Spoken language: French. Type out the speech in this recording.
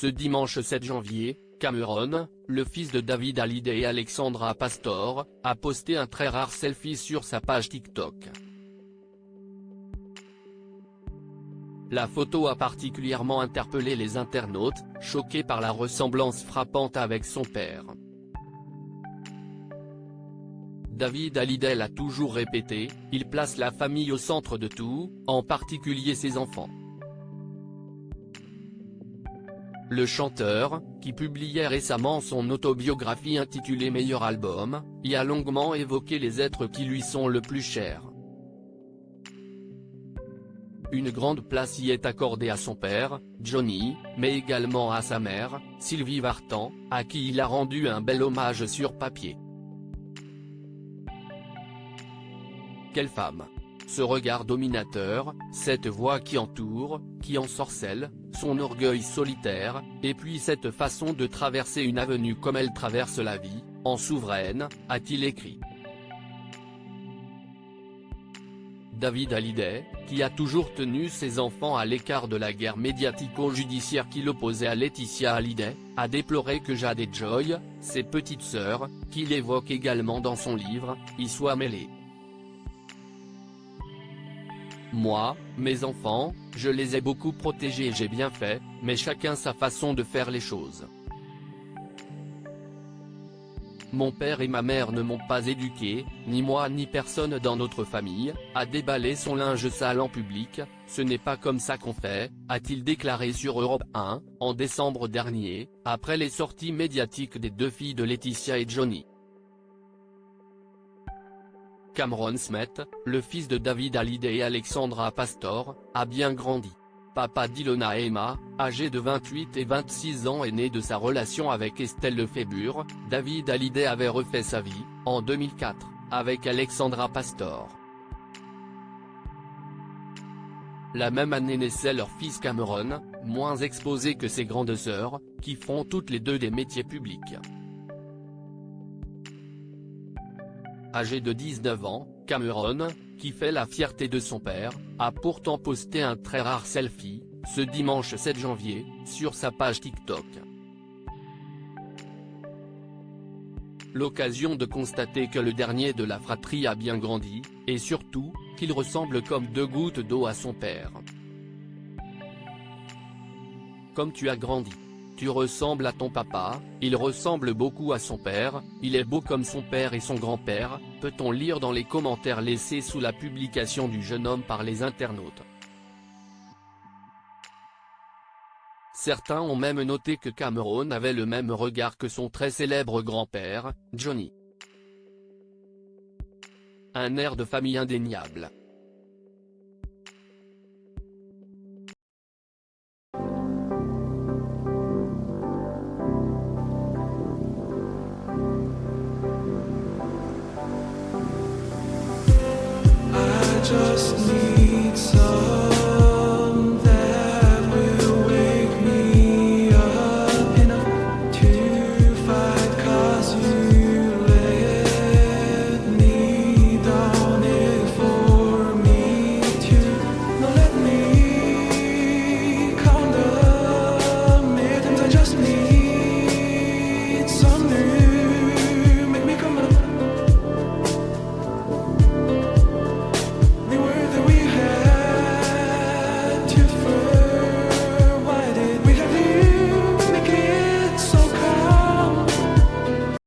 Ce dimanche 7 janvier, Cameron, le fils de David Hallyday et Alexandra Pastor, a posté un très rare selfie sur sa page TikTok. La photo a particulièrement interpellé les internautes, choqués par la ressemblance frappante avec son père. David Hallyday l'a toujours répété, il place la famille au centre de tout, en particulier ses enfants. Le chanteur, qui publiait récemment son autobiographie intitulée Meilleur album, y a longuement évoqué les êtres qui lui sont le plus chers. Une grande place y est accordée à son père, Johnny, mais également à sa mère, Sylvie Vartan, à qui il a rendu un bel hommage sur papier. Quelle femme! Ce regard dominateur, cette voix qui entoure, qui ensorcelle, son orgueil solitaire, et puis cette façon de traverser une avenue comme elle traverse la vie, en souveraine, a-t-il écrit. David Hallyday, qui a toujours tenu ses enfants à l'écart de la guerre médiatico-judiciaire qui l'opposait à Laetitia Hallyday, a déploré que Jade et Joy, ses petites sœurs, qu'il évoque également dans son livre, y soient mêlées. Moi, mes enfants, je les ai beaucoup protégés et j'ai bien fait, mais chacun sa façon de faire les choses. Mon père et ma mère ne m'ont pas éduqué, ni moi ni personne dans notre famille, à déballer son linge sale en public, ce n'est pas comme ça qu'on fait, a-t-il déclaré sur Europe 1, en décembre dernier, après les sorties médiatiques des deux filles de Laetitia et Johnny. Cameron Smith, le fils de David Hallyday et Alexandra Pastor, a bien grandi. Papa d'Ilona et Emma, âgés de 28 et 26 ans est né de sa relation avec Estelle Lefébure. David Hallyday avait refait sa vie, en 2004, avec Alexandra Pastor. La même année naissait leur fils Cameron, moins exposé que ses grandes sœurs, qui font toutes les deux des métiers publics. Âgé de 19 ans, Cameron, qui fait la fierté de son père, a pourtant posté un très rare selfie, ce dimanche 7 janvier, sur sa page TikTok. L'occasion de constater que le dernier de la fratrie a bien grandi, et surtout, qu'il ressemble comme deux gouttes d'eau à son père. Comme tu as grandi. Tu ressembles à ton papa, il ressemble beaucoup à son père, il est beau comme son père et son grand-père, peut-on lire dans les commentaires laissés sous la publication du jeune homme par les internautes. Certains ont même noté que Cameron avait le même regard que son très célèbre grand-père, Johnny. Un air de famille indéniable. Just need